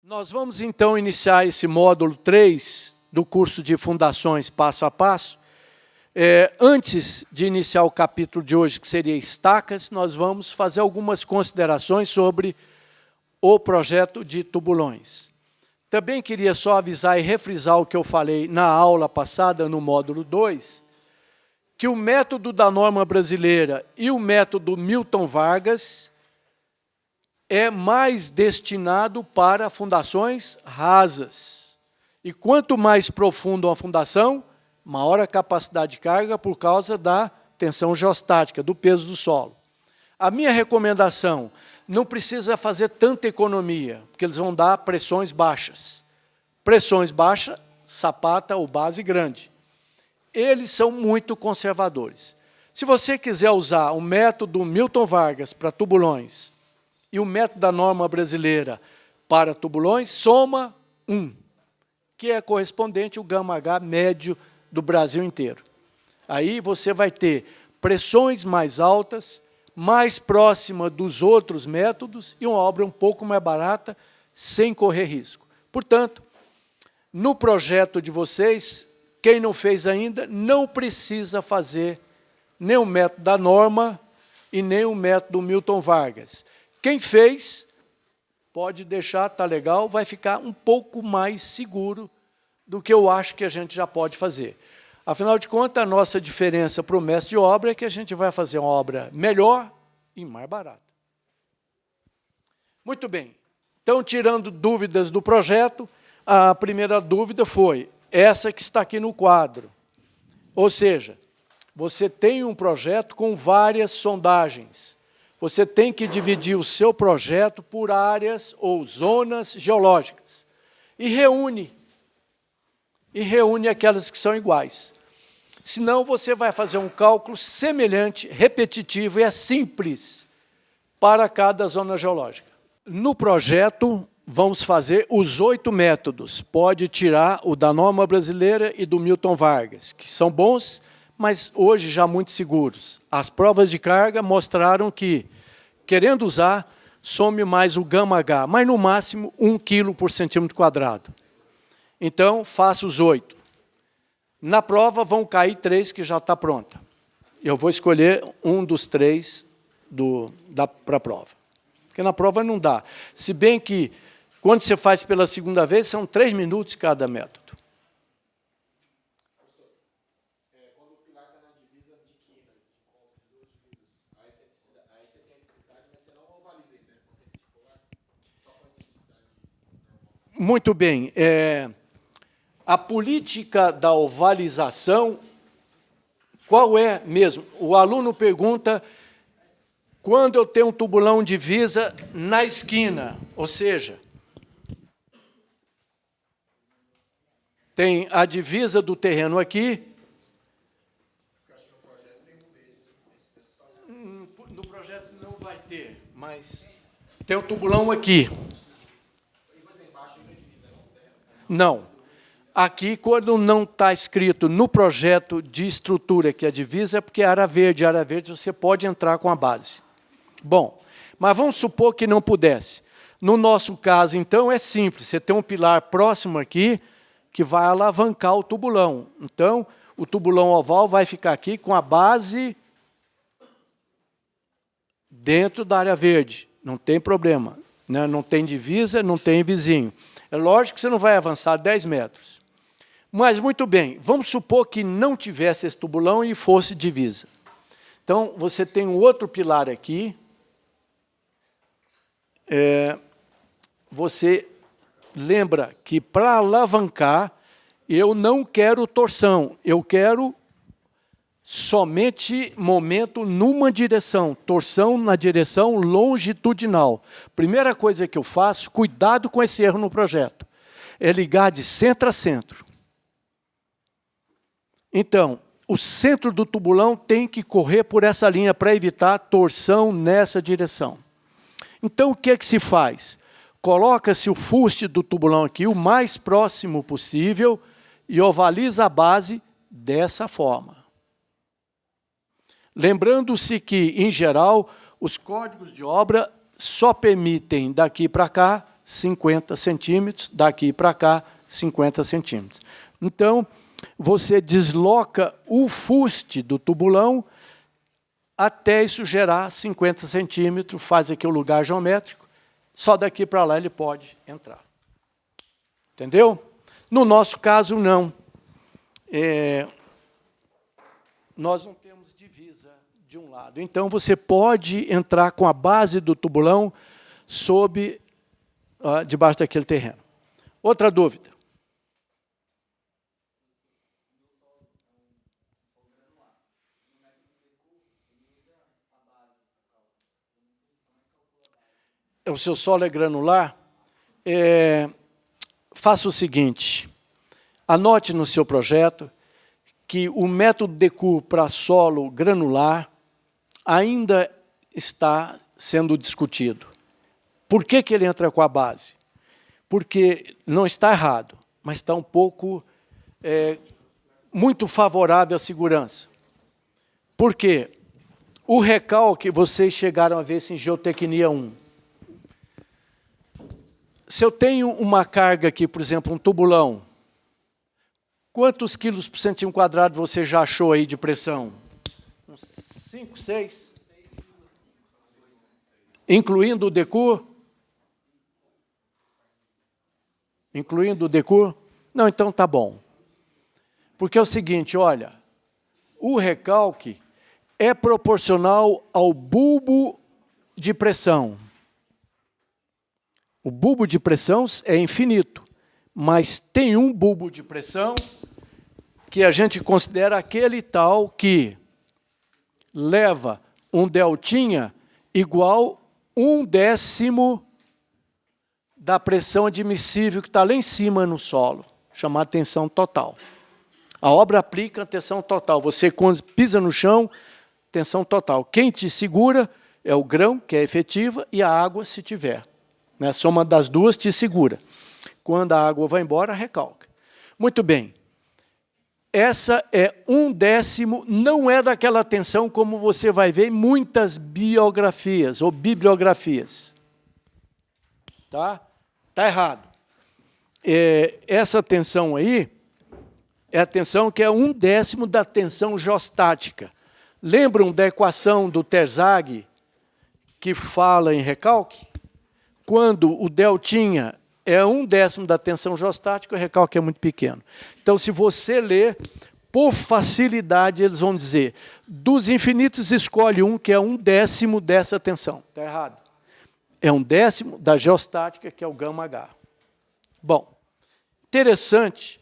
Nós vamos, então, iniciar esse módulo 3 do curso de Fundações Passo a Passo. Antes de iniciar o capítulo de hoje, que seria estacas, nós vamos fazer algumas considerações sobre o projeto de tubulões. Também queria só avisar e refrisar o que eu falei na aula passada, no módulo 2, que o método da norma brasileira e o método Milton Vargas é mais destinado para fundações rasas. E quanto mais profunda uma fundação, maior a capacidade de carga por causa da tensão geostática, do peso do solo. A minha recomendação, não precisa fazer tanta economia, porque eles vão dar pressões baixas. Pressões baixas, sapata ou base grande. Eles são muito conservadores. Se você quiser usar o método Milton Vargas para tubulões e o método da norma brasileira para tubulões, soma 1, que é correspondente ao γH médio do Brasil inteiro. Aí você vai ter pressões mais altas, mais próxima dos outros métodos e uma obra um pouco mais barata, sem correr risco. Portanto, no projeto de vocês, quem não fez ainda, não precisa fazer nem o método da norma e nem o método Milton Vargas. Quem fez, pode deixar, está legal, vai ficar um pouco mais seguro do que eu acho que a gente já pode fazer. Afinal de contas, a nossa diferença para o mestre de obra é que a gente vai fazer uma obra melhor e mais barata. Muito bem. Então, tirando dúvidas do projeto, a primeira dúvida foi essa que está aqui no quadro. Ou seja, você tem um projeto com várias sondagens. Você tem que dividir o seu projeto por áreas ou zonas geológicas. E reúne aquelas que são iguais. Senão, você vai fazer um cálculo semelhante, repetitivo, e é simples para cada zona geológica. No projeto, vamos fazer os 8 métodos. Pode tirar o da norma brasileira e do Milton Vargas, que são bons, mas hoje já muito seguros. As provas de carga mostraram que, querendo usar, some mais o γH, mas no máximo 1 kg por centímetro quadrado. Então, faça os 8. Na prova vão cair 3 que já está pronta. Eu vou escolher um dos 3 para a prova. Porque na prova não dá. Se bem que, quando você faz pela segunda vez, são 3 minutos cada método. Quando o pilar está na divisa de quina, de conta de 2 divisas, aí você tem a excentricidade, mas você não ovaliza ele, né? Não tem que circular, só com a excentricidade normal. Muito bem. A política da ovalização, qual é mesmo? O aluno pergunta, quando eu tenho um tubulão divisa na esquina, ou seja, tem a divisa do terreno aqui. Acho que no projeto tem um desses. No projeto não vai ter, mas tem o tubulão aqui. E você embaixo ainda divisa, não tem? Não. Aqui, quando não está escrito no projeto de estrutura que é a divisa, é porque é área verde você pode entrar com a base. Bom, mas vamos supor que não pudesse. No nosso caso, então, é simples. Você tem um pilar próximo aqui que vai alavancar o tubulão. Então, o tubulão oval vai ficar aqui com a base dentro da área verde. Não tem problema, né? Não tem divisa, não tem vizinho. É lógico que você não vai avançar 10 metros. Mas, muito bem, vamos supor que não tivesse esse tubulão e fosse divisa. Então, você tem um outro pilar aqui. Você lembra que, para alavancar, eu não quero torção, eu quero somente momento numa direção, torção na direção longitudinal. Primeira coisa que eu faço, cuidado com esse erro no projeto, é ligar de centro a centro. Então, o centro do tubulão tem que correr por essa linha para evitar torção nessa direção. Então, o que é que se faz? Coloca-se o fuste do tubulão aqui o mais próximo possível e ovaliza a base dessa forma. Lembrando-se que, em geral, os códigos de obra só permitem daqui para cá 50 centímetros, daqui para cá, 50 centímetros. Então, você desloca o fuste do tubulão até isso gerar 50 centímetros, faz aqui o lugar geométrico, só daqui para lá ele pode entrar. Entendeu? No nosso caso, não. Nós não temos divisa de um lado. Então, você pode entrar com a base do tubulão debaixo daquele terreno. Outra dúvida? O seu solo é granular? Faça o seguinte, anote no seu projeto que o método DECUR para solo granular ainda está sendo discutido. Por que ele entra com a base? Porque não está errado, mas está um pouco muito favorável à segurança. Por quê? O recalque, vocês chegaram a ver isso em Geotecnia 1. Se eu tenho uma carga aqui, por exemplo, um tubulão, quantos quilos por centímetro quadrado você já achou aí de pressão? Uns 5, 6? Incluindo o DECUR? Incluindo o DECUR? Não, então tá bom. Porque é o seguinte, olha, o recalque é proporcional ao bulbo de pressão. O bulbo de pressão é infinito, mas tem um bulbo de pressão que a gente considera aquele tal que leva um deltinha igual 1/10 da pressão admissível que está lá em cima no solo, chamada tensão total. A obra aplica a tensão total. Você, quando pisa no chão, tensão total. Quem te segura é o grão, que é efetiva, e a água, se tiver. A soma das duas te segura. Quando a água vai embora, recalca. Muito bem. Essa é 1/10, não é daquela tensão como você vai ver em muitas biografias ou bibliografias. Tá? Tá errado. Essa tensão aí é a tensão que é 1/10 da tensão geostática. Lembram da equação do Terzaghi que fala em recalque? Quando o deltinha é 1/10 da tensão geostática, o recalque é muito pequeno. Então, se você ler, por facilidade, eles vão dizer, dos infinitos, escolhe um que é 1/10 dessa tensão. Está errado. É 1/10 da geostática, que é o γH. Bom, interessante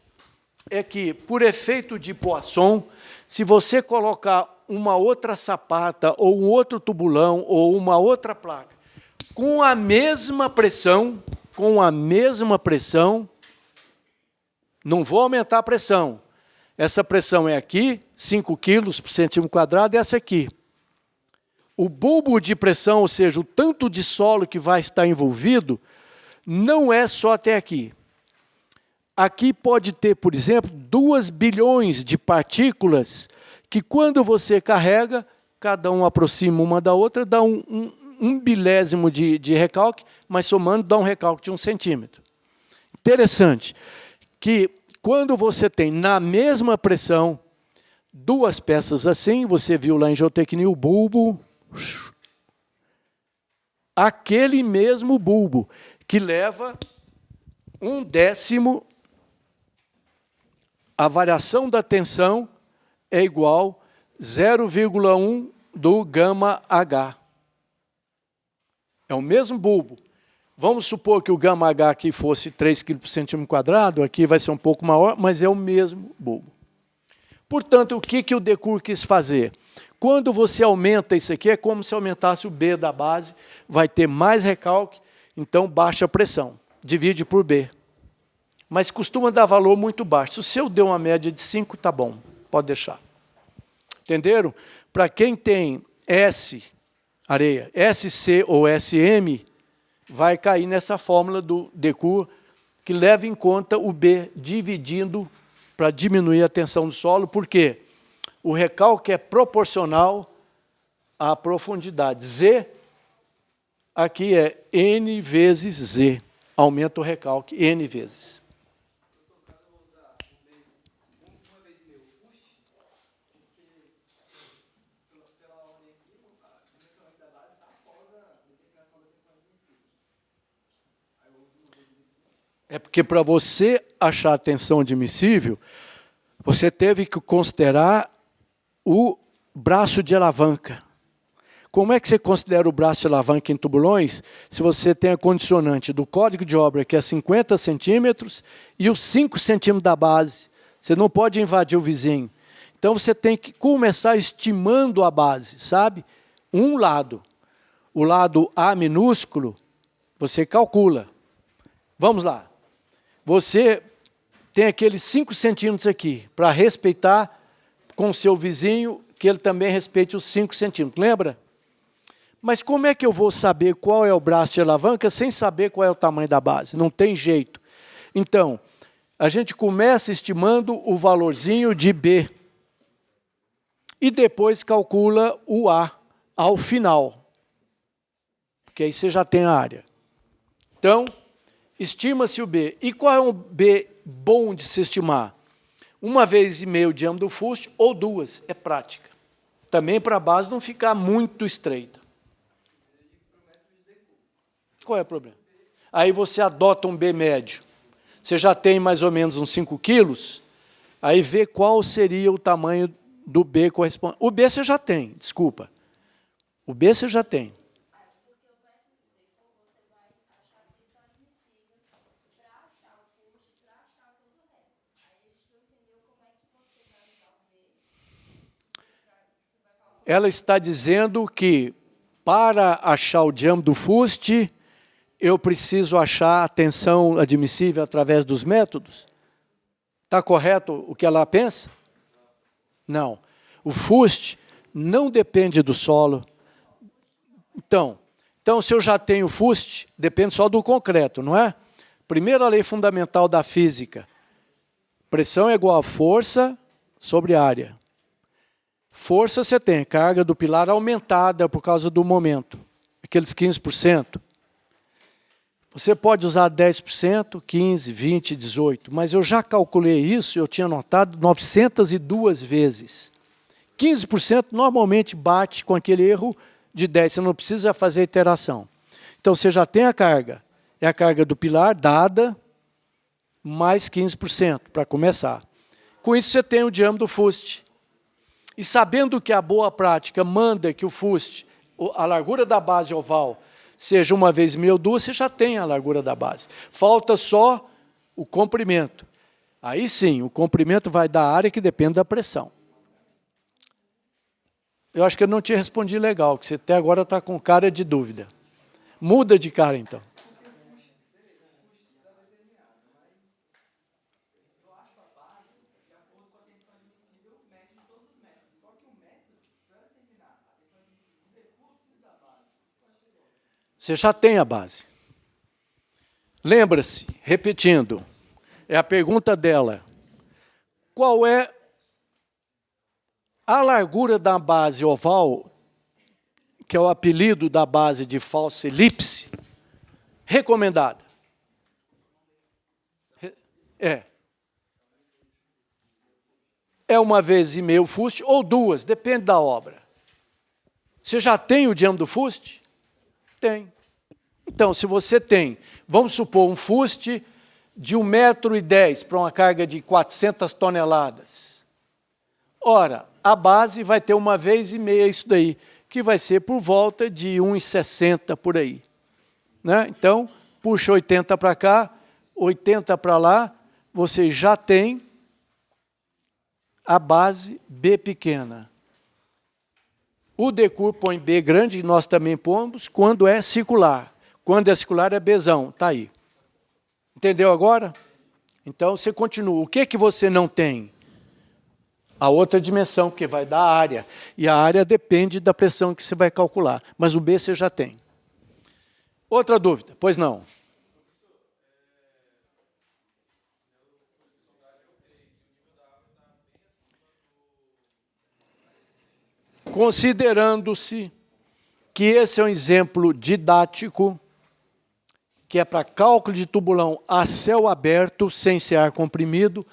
é que, por efeito de Poisson, se você colocar uma outra sapata, ou um outro tubulão, ou uma outra placa, com a mesma pressão, não vou aumentar a pressão. Essa pressão é aqui, 5 quilos por centímetro quadrado, e essa aqui. O bulbo de pressão, ou seja, o tanto de solo que vai estar envolvido, não é só até aqui. Aqui pode ter, por exemplo, 2 bilhões de partículas que, quando você carrega, cada um aproxima uma da outra, dá um bilésimo de recalque, mas somando dá um recalque de 1 centímetro. Interessante que quando você tem na mesma pressão 2 peças assim, você viu lá em Geotecnia o bulbo, aquele mesmo bulbo que leva 1/10, a variação da tensão é igual a 0,1 do γH. É o mesmo bulbo. Vamos supor que o γH aqui fosse 3 kg por centímetro quadrado, aqui vai ser um pouco maior, mas é o mesmo bulbo. Portanto, o que o DECUR quis fazer? Quando você aumenta isso aqui, é como se aumentasse o B da base, vai ter mais recalque, então baixa a pressão, divide por B. Mas costuma dar valor muito baixo. Se o seu deu uma média de 5, tá bom, pode deixar. Entenderam? Para quem tem S, areia, SC ou SM, vai cair nessa fórmula do DECUR, que leva em conta o B dividindo para diminuir a tensão do solo, porque o recalque é proporcional à profundidade. Z, aqui é N vezes Z, aumenta o recalque N vezes. É porque para você achar a tensão admissível, você teve que considerar o braço de alavanca. Como é que você considera o braço de alavanca em tubulões se você tem a condicionante do código de obra, que é 50 centímetros, e os 5 centímetros da base? Você não pode invadir o vizinho. Então, você tem que começar estimando a base, sabe? Um lado. O lado A minúsculo, você calcula. Vamos lá. Você tem aqueles 5 centímetros aqui, para respeitar com o seu vizinho, que ele também respeite os 5 centímetros. Lembra? Mas como é que eu vou saber qual é o braço de alavanca sem saber qual é o tamanho da base? Não tem jeito. Então, a gente começa estimando o valorzinho de B. E depois calcula o A ao final. Porque aí você já tem a área. Então, estima-se o B. E qual é um B bom de se estimar? 1,5 o diâmetro do fuste ou 2. É prática. Também para a base não ficar muito estreita. Qual é o problema? Aí você adota um B médio. Você já tem mais ou menos uns 5 quilos, aí vê qual seria o tamanho do B correspondente. O B você já tem, desculpa. O B você já tem. Ela está dizendo que, para achar o diâmetro do fuste, eu preciso achar a tensão admissível através dos métodos? Está correto o que ela pensa? Não. O fuste não depende do solo. Então, se eu já tenho fuste, depende só do concreto, não é? Primeira lei fundamental da física. Pressão é igual a força sobre área. Força você tem, carga do pilar aumentada por causa do momento. Aqueles 15%. Você pode usar 10%, 15%, 20%, 18%. Mas eu já calculei isso, eu tinha notado 902 vezes. 15% normalmente bate com aquele erro de 10%. Você não precisa fazer iteração. Então, você já tem a carga. É a carga do pilar dada, mais 15% para começar. Com isso, você tem o diâmetro do fuste. E sabendo que a boa prática manda que o fuste, a largura da base oval, seja 1,5 ou 2, você já tem a largura da base. Falta só o comprimento. Aí sim, o comprimento vai dar área que depende da pressão. Eu acho que eu não te respondi legal, que você até agora está com cara de dúvida. Muda de cara, então. Você já tem a base. Lembra-se, repetindo, é a pergunta dela. Qual é a largura da base oval, que é o apelido da base de falsa elipse, recomendada? É 1,5 fuste ou 2, depende da obra. Você já tem o diâmetro do fuste? Tem. Então, se você tem, vamos supor, um fuste de 1,10 m para uma carga de 400 toneladas. Ora, a base vai ter 1,5 isso daí, que vai ser por volta de 1,60 por aí. Né? Então, puxa 80 para cá, 80 para lá, você já tem a base B pequena. O decur põe B grande, e nós também pomos, quando é circular. Quando é circular é Bzão, está aí. Entendeu agora? Então, você continua. O que você não tem? A outra dimensão, que vai dar área. E a área depende da pressão que você vai calcular. Mas o B você já tem. Outra dúvida? Pois não. Considerando-se que esse é um exemplo didático, que é para cálculo de tubulão a céu aberto, sem ser ar comprimido,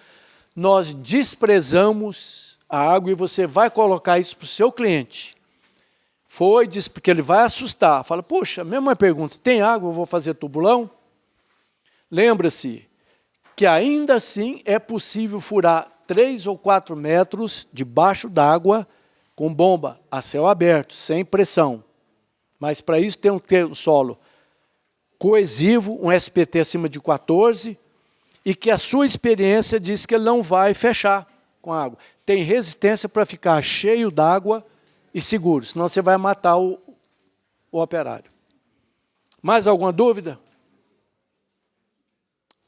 nós desprezamos a água e você vai colocar isso para o seu cliente. Porque ele vai assustar. Fala, puxa, mesma pergunta, tem água, eu vou fazer tubulão? Lembra-se que ainda assim é possível furar 3 ou 4 metros debaixo d'água com bomba a céu aberto, sem pressão. Mas para isso tem um solo coesivo, um SPT acima de 14, e que a sua experiência diz que ele não vai fechar com a água. Tem resistência para ficar cheio d'água e seguro, senão você vai matar o operário. Mais alguma dúvida?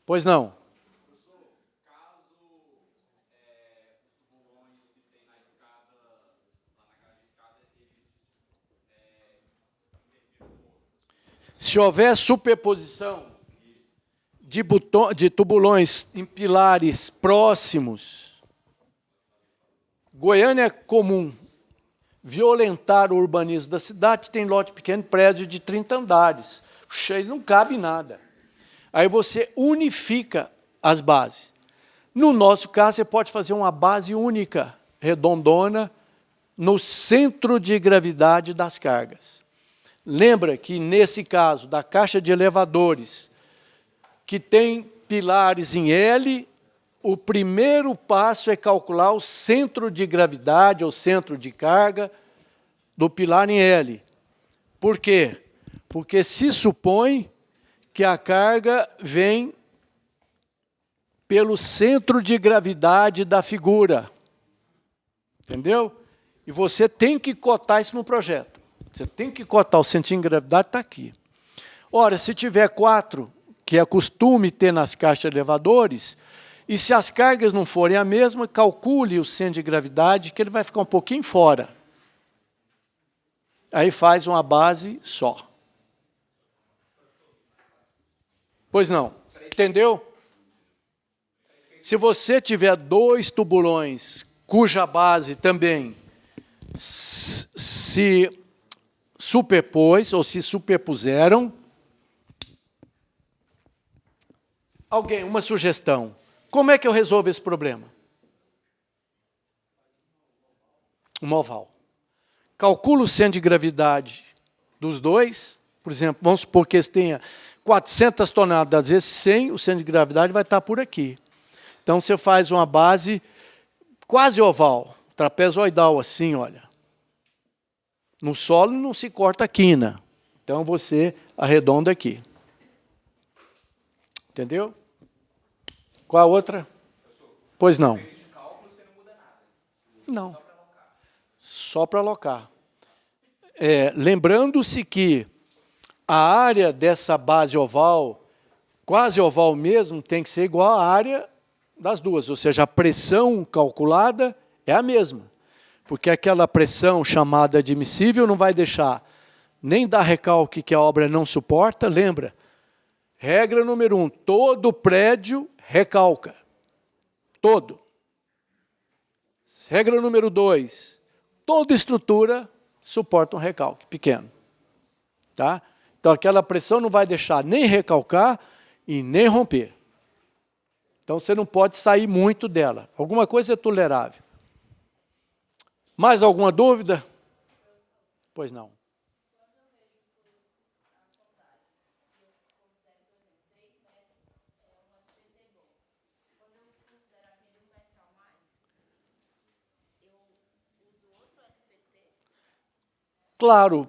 Pois não. Se houver superposição de tubulões em pilares próximos, Goiânia é comum violentar o urbanismo da cidade, tem lote pequeno, prédio de 30 andares, cheio, não cabe nada. Aí você unifica as bases. No nosso caso, você pode fazer uma base única, redondona, no centro de gravidade das cargas. Lembra que, nesse caso, da caixa de elevadores, que tem pilares em L, o primeiro passo é calcular o centro de gravidade, ou centro de carga, do pilar em L. Por quê? Porque se supõe que a carga vem pelo centro de gravidade da figura. Entendeu? E você tem que cotar isso no projeto. Você tem que cotar o centro de gravidade, está aqui. Ora, se tiver 4, que é costume ter nas caixas de elevadores, e se as cargas não forem a mesma, calcule o centro de gravidade, que ele vai ficar um pouquinho fora. Aí faz uma base só. Pois não. Entendeu? Se você tiver 2 tubulões, cuja base também se superpôs ou se superpuseram. Alguém, uma sugestão. Como é que eu resolvo esse problema? Uma oval. Calculo o centro de gravidade dos dois. Por exemplo, vamos supor que eles tenham 400 toneladas, vezes 100, o centro de gravidade vai estar por aqui. Então, você faz uma base quase oval, trapezoidal assim, olha. No solo não se corta a quina. Então, você arredonda aqui. Entendeu? Qual a outra? Pois não. Não. Só para alocar. Lembrando-se que a área dessa base oval, quase oval mesmo, tem que ser igual à área das duas. Ou seja, a pressão calculada é a mesma. Porque aquela pressão chamada admissível não vai deixar nem dar recalque que a obra não suporta. Lembra? Regra número 1, todo prédio recalca. Todo. Regra número 2, toda estrutura suporta um recalque pequeno. Tá? Então, aquela pressão não vai deixar nem recalcar e nem romper. Então, você não pode sair muito dela. Alguma coisa é tolerável. Mais alguma dúvida? Pois não. Claro,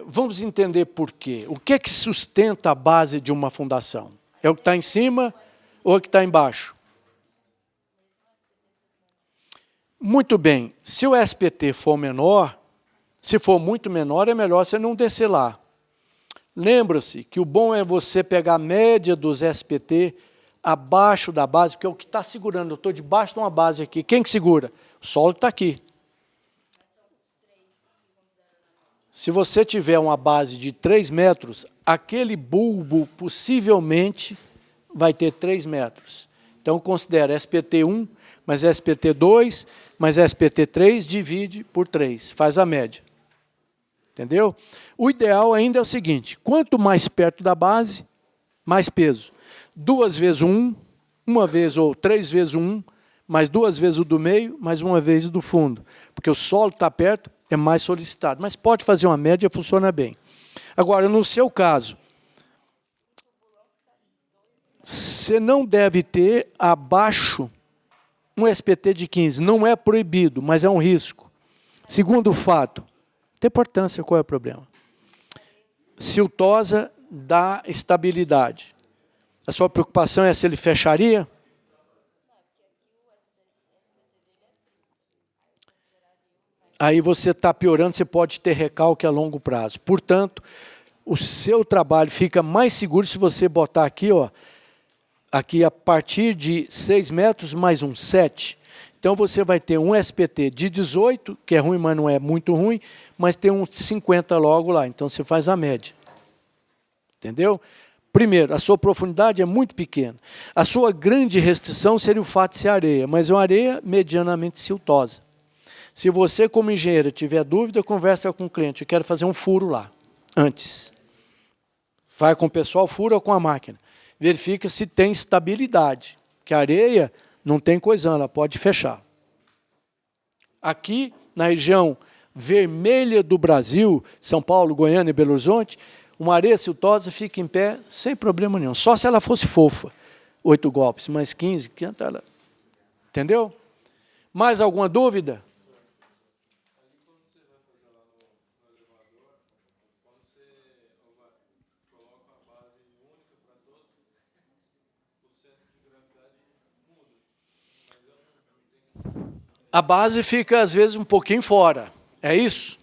vamos entender por quê. O que é que sustenta a base de uma fundação? É o que está em cima ou o que está embaixo? Muito bem, se o SPT for menor, se for muito menor, é melhor você não descer lá. Lembra-se que o bom é você pegar a média dos SPT abaixo da base, porque é o que está segurando. Eu estou debaixo de uma base aqui. Quem que segura? O solo está aqui. Se você tiver uma base de 3 metros, aquele bulbo possivelmente vai ter 3 metros. Então, considera SPT1 mais SPT2 mais SPT3, divide por 3, faz a média. Entendeu? O ideal ainda é o seguinte, quanto mais perto da base, mais peso. 2 vezes o 1, 1 vez ou 3 vezes o 1, mais 2 vezes o do meio, mais 1 vez o do fundo. Porque o solo está perto, é mais solicitado. Mas pode fazer uma média, funciona bem. Agora, no seu caso, você não deve ter abaixo um SPT de 15. Não é proibido, mas é um risco. Segundo fato, tem importância, qual é o problema? Siltosa dá estabilidade. A sua preocupação é se ele fecharia? Aí você está piorando, você pode ter recalque a longo prazo. Portanto, o seu trabalho fica mais seguro se você botar aqui, ó, aqui a partir de 6 metros mais um 7. Então você vai ter um SPT de 18, que é ruim, mas não é muito ruim, mas tem um 50 logo lá. Então você faz a média. Entendeu? Primeiro, a sua profundidade é muito pequena. A sua grande restrição seria o fato de ser areia, mas é uma areia medianamente siltosa. Se você, como engenheiro, tiver dúvida, conversa com o cliente. Eu quero fazer um furo lá, antes. Vai com o pessoal, fura com a máquina. Verifica se tem estabilidade. Que a areia não tem coisão, ela pode fechar. Aqui, na região vermelha do Brasil, São Paulo, Goiânia e Belo Horizonte, uma areia siltosa fica em pé sem problema nenhum. Só se ela fosse fofa. 8 golpes, mais 15, 500, ela... Entendeu? Mais alguma dúvida? A base fica, às vezes, um pouquinho fora. É isso?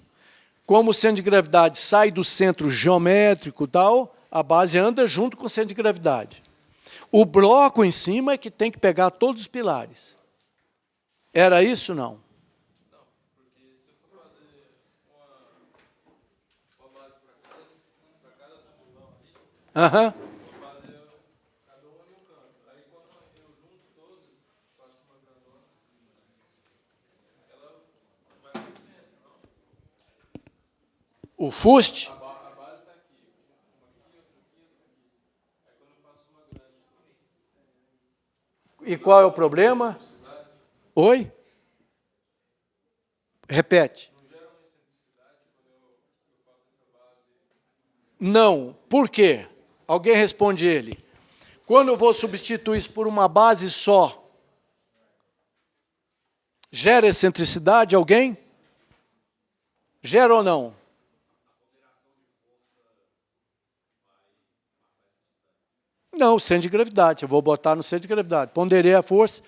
Como o centro de gravidade sai do centro geométrico e tal, a base anda junto com o centro de gravidade. O bloco em cima é que tem que pegar todos os pilares. Era isso, não? Não, porque se eu for fazer uma base para cada tabulão ali, vou fazer cada um em um canto. Aí quando eu junto todos, faço uma grandona, ela vai para o centro, não? O fuste? A base está aqui. Uma aqui, outra aqui, outra aqui. Aí quando eu faço uma grande... E qual é o problema? Oi? Repete. Não gera uma excentricidade quando eu faço essa base? Não. Por quê? Alguém responde ele. Quando eu vou substituir isso por uma base só, gera excentricidade alguém? Gera ou não? Não, centro de gravidade. Eu vou botar no centro de gravidade. Ponderei a força.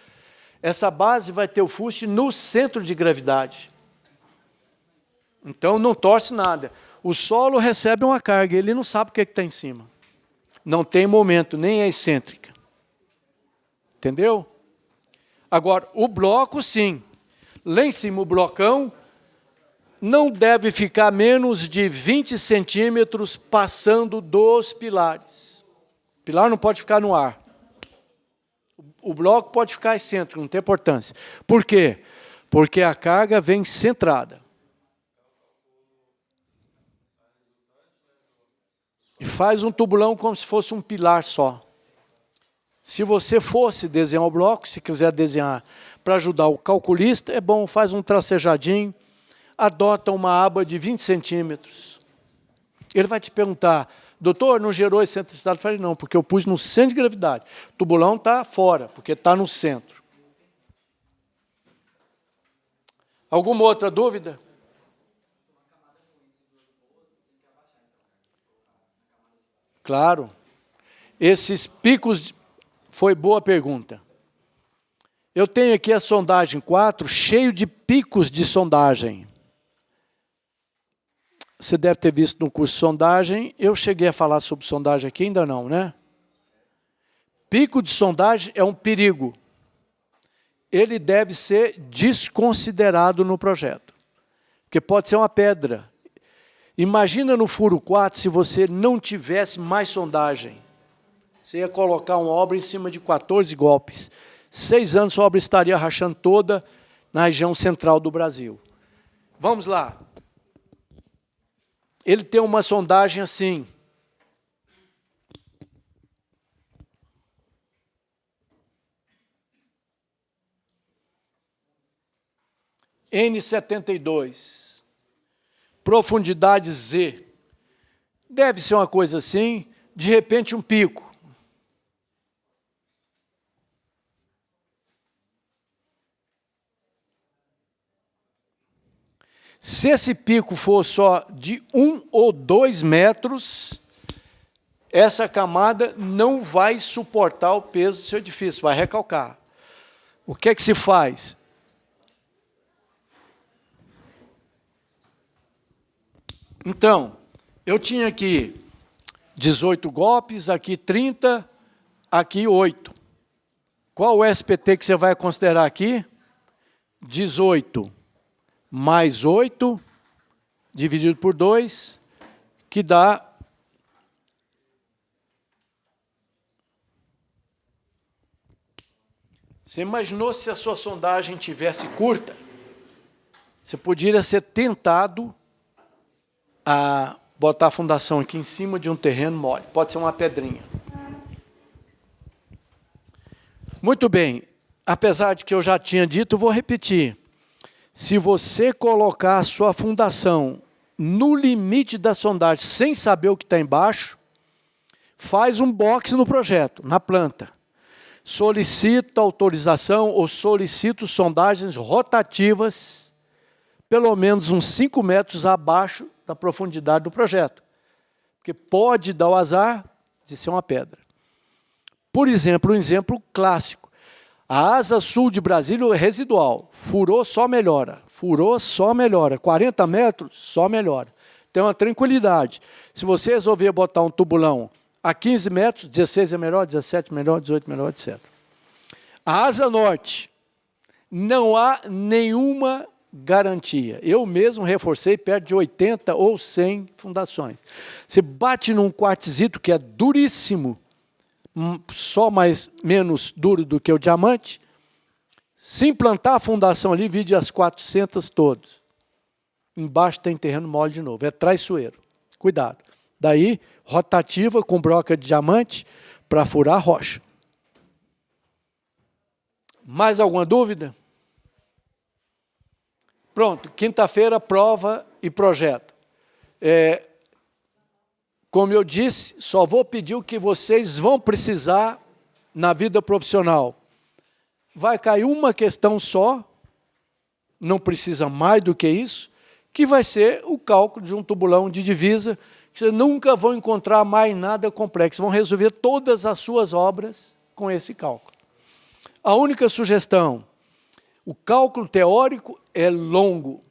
Essa base vai ter o fuste no centro de gravidade. Então, não torce nada. O solo recebe uma carga, ele não sabe o que está em cima. Não tem momento, nem é excêntrica. Entendeu? Agora, o bloco, sim. Lá em cima, o blocão não deve ficar menos de 20 centímetros passando dos pilares. O pilar não pode ficar no ar. O bloco pode ficar excêntrico, não tem importância. Por quê? Porque a carga vem centrada. E faz um tubulão como se fosse um pilar só. Se você fosse desenhar o bloco, se quiser desenhar para ajudar o calculista, é bom, faz um tracejadinho, adota uma aba de 20 centímetros. Ele vai te perguntar, doutor, não gerou excentricidade? Eu falei, não, porque eu pus no centro de gravidade. O tubulão está fora, porque está no centro. Alguma outra dúvida? Claro. Esses picos... Foi boa pergunta. Eu tenho aqui a sondagem 4, cheio de picos de sondagem. Você deve ter visto no curso de sondagem. Eu cheguei a falar sobre sondagem aqui, ainda não, né? Pico de sondagem é um perigo. Ele deve ser desconsiderado no projeto. Porque pode ser uma pedra. Imagina no furo 4 se você não tivesse mais sondagem. Você ia colocar uma obra em cima de 14 golpes. 6 anos sua obra estaria rachando toda na região central do Brasil. Vamos lá. Ele tem uma sondagem assim. N72. Profundidade Z. Deve ser uma coisa assim, de repente um pico. Se esse pico for só de 1 ou 2 metros, essa camada não vai suportar o peso do seu edifício, vai recalcar. O que é que se faz? Então, eu tinha aqui 18 golpes, aqui 30, aqui 8. Qual o SPT que você vai considerar aqui? 18 mais 8, dividido por 2, que dá... Você imaginou se a sua sondagem tivesse curta? Você poderia ser tentado a botar a fundação aqui em cima de um terreno mole. Pode ser uma pedrinha. Muito bem. Apesar de que eu já tinha dito, eu vou repetir. Se você colocar a sua fundação no limite da sondagem, sem saber o que está embaixo, faz um box no projeto, na planta. Solicito autorização ou solicito sondagens rotativas, pelo menos uns 5 metros abaixo da profundidade do projeto. Porque pode dar o azar de ser uma pedra. Por exemplo, um exemplo clássico. A asa sul de Brasília é residual. Furou, só melhora. Furou, só melhora. 40 metros, só melhora. Tem uma tranquilidade. Se você resolver botar um tubulão a 15 metros, 16 é melhor, 17 melhor, 18 melhor, etc. A asa norte, não há nenhuma garantia. Eu mesmo reforcei perto de 80 ou 100 fundações. Você bate num quartzito que é duríssimo, só menos duro do que o diamante, se implantar a fundação ali, vide as 400 todos. Embaixo tem terreno mole de novo, é traiçoeiro. Cuidado. Daí, rotativa com broca de diamante para furar a rocha. Mais alguma dúvida? Pronto, quinta-feira, prova e projeto. Como eu disse, só vou pedir o que vocês vão precisar na vida profissional. Vai cair uma questão só, não precisa mais do que isso, que vai ser o cálculo de um tubulão de divisa, que vocês nunca vão encontrar mais nada complexo, vão resolver todas as suas obras com esse cálculo. A única sugestão, o cálculo teórico é longo,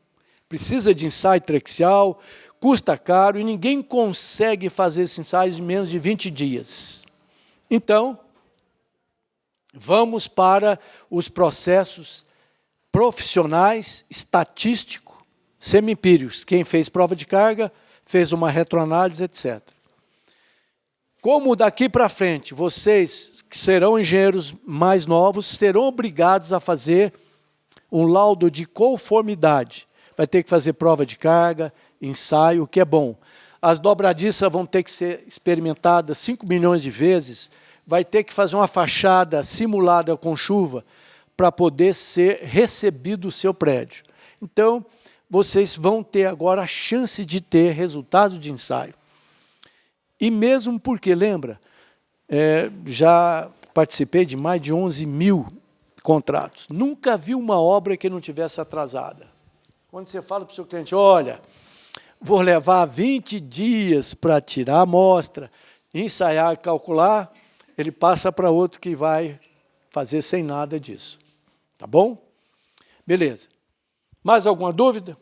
precisa de ensaio trexial, custa caro e ninguém consegue fazer esse ensaio em menos de 20 dias. Então, vamos para os processos profissionais, estatísticos, semi-empíricos. Quem fez prova de carga, fez uma retroanálise, etc. Como daqui para frente, vocês que serão engenheiros mais novos, serão obrigados a fazer um laudo de conformidade. Vai ter que fazer prova de carga, ensaio, o que é bom. As dobradiças vão ter que ser experimentadas 5 milhões de vezes, vai ter que fazer uma fachada simulada com chuva para poder ser recebido o seu prédio. Então, vocês vão ter agora a chance de ter resultado de ensaio. E mesmo porque, lembra, já participei de mais de 11 mil contratos. Nunca vi uma obra que não tivesse atrasada. Quando você fala para o seu cliente, olha, vou levar 20 dias para tirar a amostra, ensaiar e calcular, ele passa para outro que vai fazer sem nada disso. Tá bom? Beleza. Mais alguma dúvida?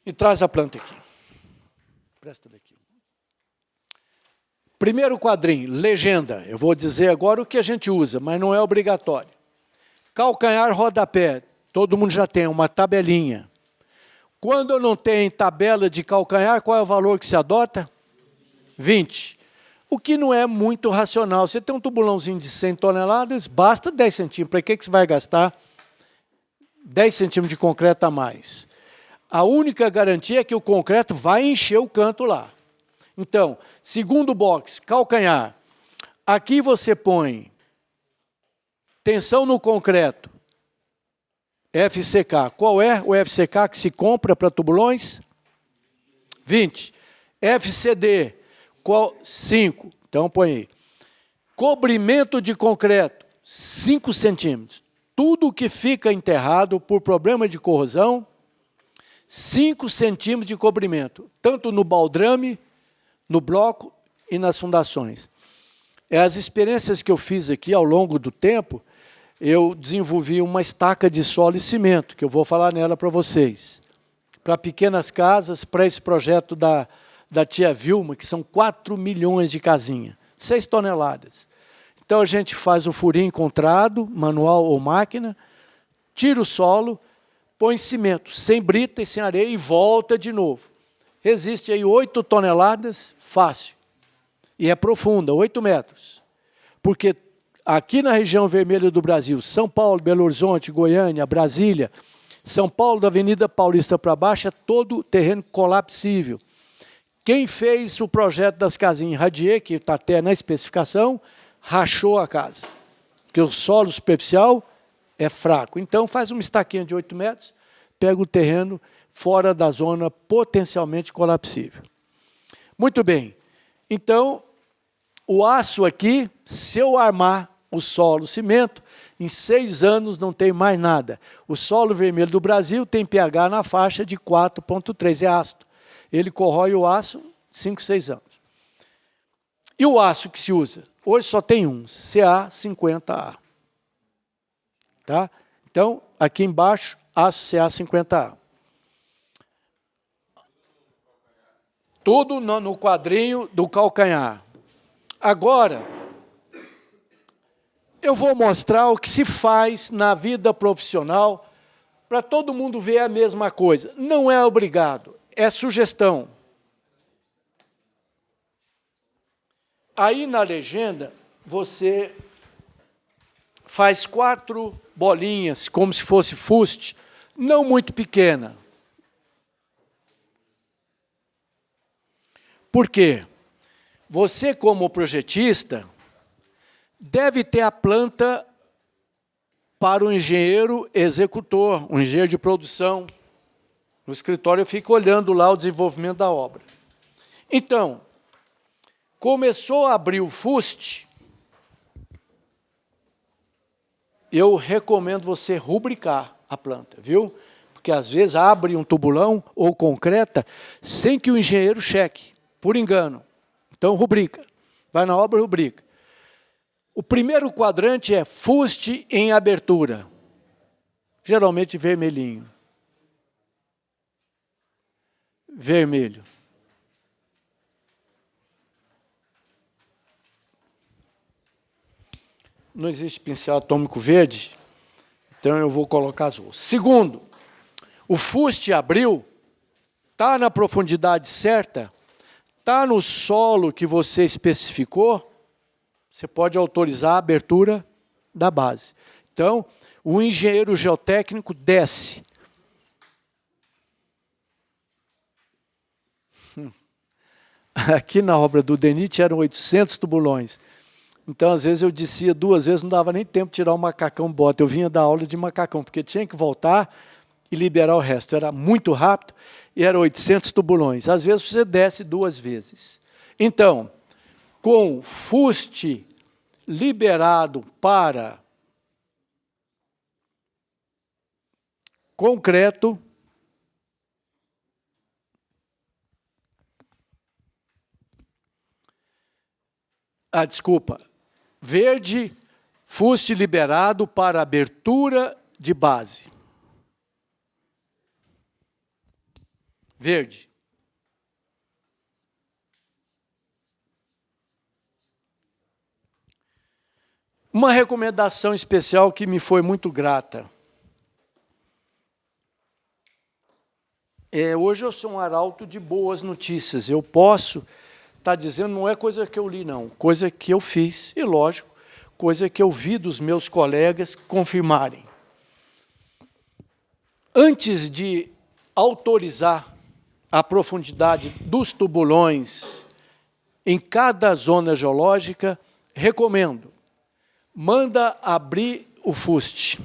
E traz a planta aqui. Presta daqui. Primeiro quadrinho, legenda. Eu vou dizer agora o que a gente usa, mas não é obrigatório. Calcanhar, rodapé. Todo mundo já tem uma tabelinha. Quando não tem tabela de calcanhar, qual é o valor que se adota? 20. O que não é muito racional. Você tem um tubulãozinho de 100 toneladas, basta 10 centímetros. Para que você vai gastar 10 centímetros de concreto a mais? A única garantia é que o concreto vai encher o canto lá. Então, segundo box, calcanhar. Aqui você põe Tensão no concreto. FCK. Qual é o FCK que se compra para tubulões? 20. FCD. Qual? 5. Então, põe aí. Cobrimento de concreto, 5 centímetros. Tudo que fica enterrado por problema de corrosão, 5 centímetros de cobrimento, tanto no baldrame, no bloco e nas fundações. As experiências que eu fiz aqui ao longo do tempo, eu desenvolvi uma estaca de solo e cimento, que eu vou falar nela para vocês. Para pequenas casas, para esse projeto da tia Vilma, que são 4 milhões de casinha, 6 toneladas. Então a gente faz o furinho encontrado, manual ou máquina, tira o solo, põe cimento, sem brita e sem areia e volta de novo. Resiste aí 8 toneladas, fácil. E é profunda, 8 metros. Porque aqui na região vermelha do Brasil, São Paulo, Belo Horizonte, Goiânia, Brasília, São Paulo, da Avenida Paulista para baixo, é todo terreno colapsível. Quem fez o projeto das casinhas em Radier, que está até na especificação, rachou a casa. Porque o solo superficial é fraco. Então, faz uma estaquinha de 8 metros, pega o terreno fora da zona potencialmente colapsível. Muito bem. Então, o aço aqui, se eu armar o solo, o cimento, em 6 anos não tem mais nada. O solo vermelho do Brasil tem pH na faixa de 4,3, é ácido. Ele corrói o aço 5, 6 anos. E o aço que se usa? Hoje só tem um, CA50A. Tá? Então, aqui embaixo, aço CA50A. Tudo no quadrinho do calcanhar. Agora, eu vou mostrar o que se faz na vida profissional para todo mundo ver a mesma coisa. Não é obrigado, é sugestão. Aí na legenda, você faz 4 bolinhas, como se fosse fuste, não muito pequena. Por quê? Você, como projetista, deve ter a planta para o engenheiro executor, o engenheiro de produção. No escritório eu fico olhando lá o desenvolvimento da obra. Então, começou a abrir o fuste, eu recomendo você rubricar a planta, viu? Porque às vezes abre um tubulão ou concreta sem que o engenheiro cheque, por engano. Então rubrica, vai na obra e rubrica. O primeiro quadrante é fuste em abertura, geralmente vermelhinho. Vermelho. Não existe pincel atômico verde, então eu vou colocar azul. Segundo, o fuste abriu, está na profundidade certa, está no solo que você especificou, você pode autorizar a abertura da base. Então, o engenheiro geotécnico desce. Aqui na obra do DENIT eram 800 tubulões. Então, às vezes, eu descia 2 vezes, não dava nem tempo de tirar o macacão bota. Eu vinha da aula de macacão, porque tinha que voltar e liberar o resto. Era muito rápido e eram 800 tubulões. Às vezes, você desce 2 vezes. Então, com fuste liberado para concreto, verde, fuste liberado para abertura de base. Verde. Uma recomendação especial que me foi muito grata. Hoje eu sou um arauto de boas notícias. Eu posso estar dizendo, não é coisa que eu li, não. Coisa que eu fiz, e lógico, coisa que eu vi dos meus colegas confirmarem. Antes de autorizar a profundidade dos tubulões em cada zona geológica, recomendo, manda abrir o fuste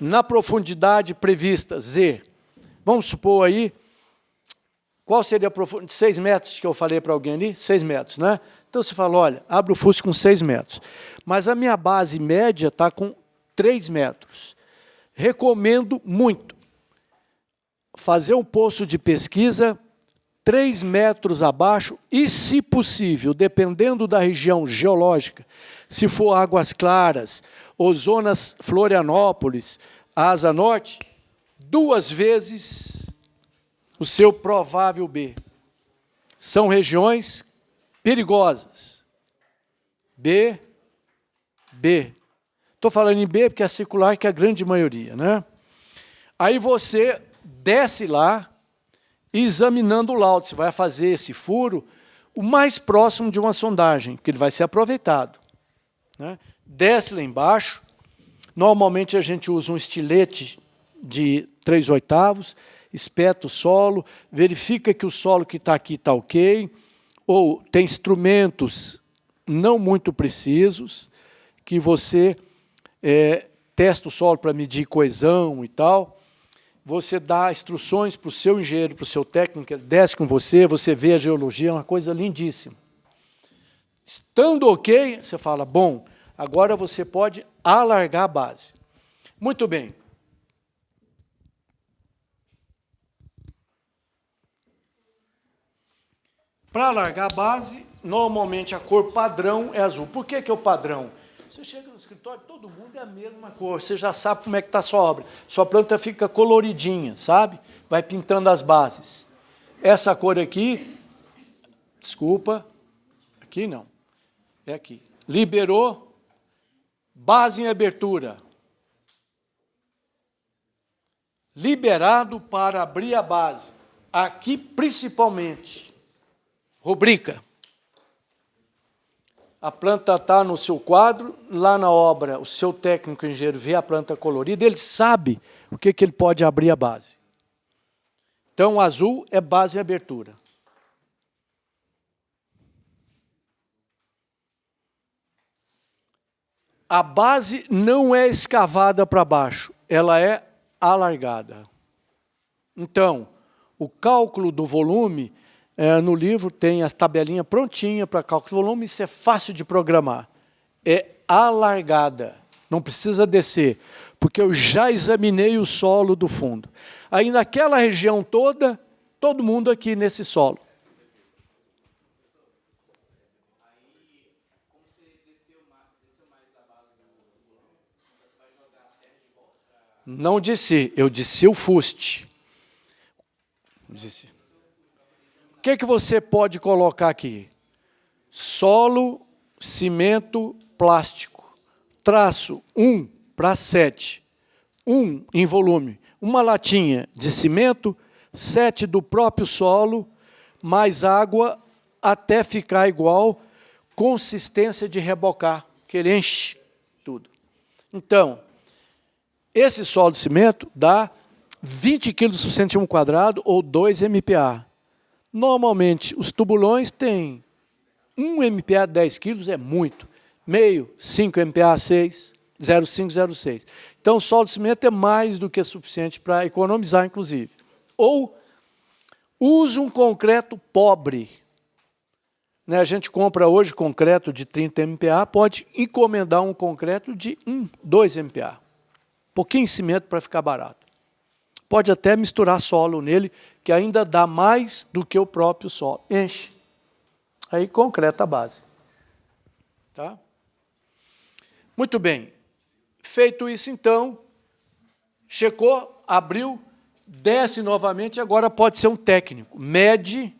na profundidade prevista, Z. Vamos supor aí, qual seria a profundidade? 6 metros que eu falei para alguém ali? 6 metros, né? Então você fala, olha, abre o fuste com 6 metros. Mas a minha base média está com 3 metros. Recomendo muito fazer um poço de pesquisa 3 metros abaixo e, se possível, dependendo da região geológica, se for Águas Claras ou zonas Florianópolis, Asa Norte, 2 vezes o seu provável B. São regiões perigosas. B, B. Estou falando em B porque é circular, que é a grande maioria, né? Aí você desce lá, examinando o laudo. Você vai fazer esse furo o mais próximo de uma sondagem, que ele vai ser aproveitado, né? Desce lá embaixo. Normalmente a gente usa um estilete de 3/8, espeta o solo, verifica que o solo que está aqui está ok, ou tem instrumentos não muito precisos, que você testa o solo para medir coesão e tal. Você dá instruções para o seu engenheiro, para o seu técnico, ele desce com você, você vê a geologia, é uma coisa lindíssima. Estando ok, você fala, bom, agora você pode alargar a base. Muito bem. Para alargar a base, normalmente a cor padrão é azul. Por que é o padrão? Você chega no escritório, todo mundo é a mesma cor, você já sabe como é que está a sua obra. Sua planta fica coloridinha, sabe? Vai pintando as bases. Essa cor aqui, desculpa, aqui não, é aqui. Liberou, base em abertura. Liberado para abrir a base. Aqui, principalmente, rubrica. A planta está no seu quadro, lá na obra, o seu técnico engenheiro vê a planta colorida, ele sabe o que ele pode abrir a base. Então, o azul é base em abertura. A base não é escavada para baixo, ela é alargada. Então, o cálculo do volume, no livro tem a tabelinha prontinha para cálculo do volume, isso é fácil de programar. É alargada, não precisa descer, porque eu já examinei o solo do fundo. Aí naquela região toda, todo mundo aqui nesse solo. Não disse, eu disse o fuste. Disse. O que você pode colocar aqui? Solo, cimento, plástico. Traço 1/7. 1 em volume. Uma latinha de cimento, 7 do próprio solo, mais água até ficar igual, consistência de rebocar, que ele enche tudo. Então, esse solo de cimento dá 20 kg por centímetro quadrado ou 2 MPa. Normalmente, os tubulões têm 1 MPa 10 kg, é muito. Meio, 5 MPa 6, 0,5, 0,6. Então, o solo de cimento é mais do que suficiente para economizar, inclusive. Ou use um concreto pobre. Né, a gente compra hoje concreto de 30 MPa, pode encomendar um concreto de 2 MPa. Pouquinho de cimento para ficar barato. Pode até misturar solo nele, que ainda dá mais do que o próprio solo. Enche. Aí concreta a base. Tá? Muito bem. Feito isso, então, checou, abriu, desce novamente, agora pode ser um técnico. Mede,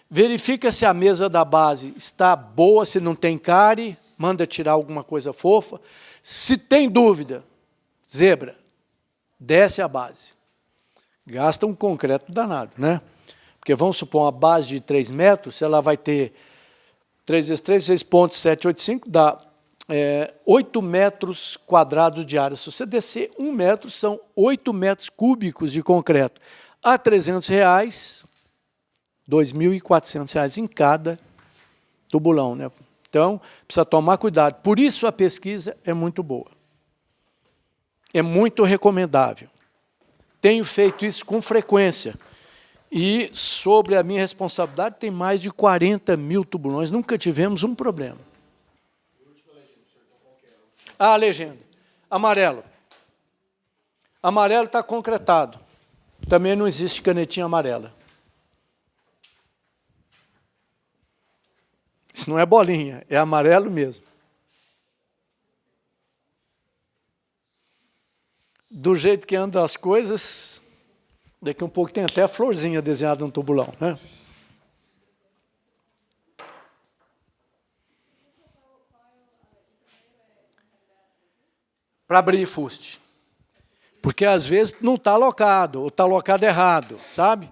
verifica se a mesa da base está boa, se não tem cárie, manda tirar alguma coisa fofa. Se tem dúvida, zebra, desce a base. Gasta um concreto danado, né? Porque vamos supor uma base de 3 metros, ela vai ter 3 vezes 3, 6,785, dá 8 metros quadrados de área. Se você descer 1 metro, são 8 metros cúbicos de concreto. A R$300, R$2.400 em cada tubulão, né? Então, precisa tomar cuidado. Por isso a pesquisa é muito boa. é muito recomendável. Tenho feito isso com frequência. E, sobre a minha responsabilidade, tem mais de 40 mil tubulões. Nunca tivemos um problema. Ah, a legenda. Amarelo. Amarelo está concretado. Também não existe canetinha amarela. Isso não é bolinha, é amarelo mesmo. Do jeito que andam as coisas, daqui um pouco tem até a florzinha desenhada no tubulão, né? Para abrir fuste. Porque às vezes não está alocado, ou está alocado errado, sabe?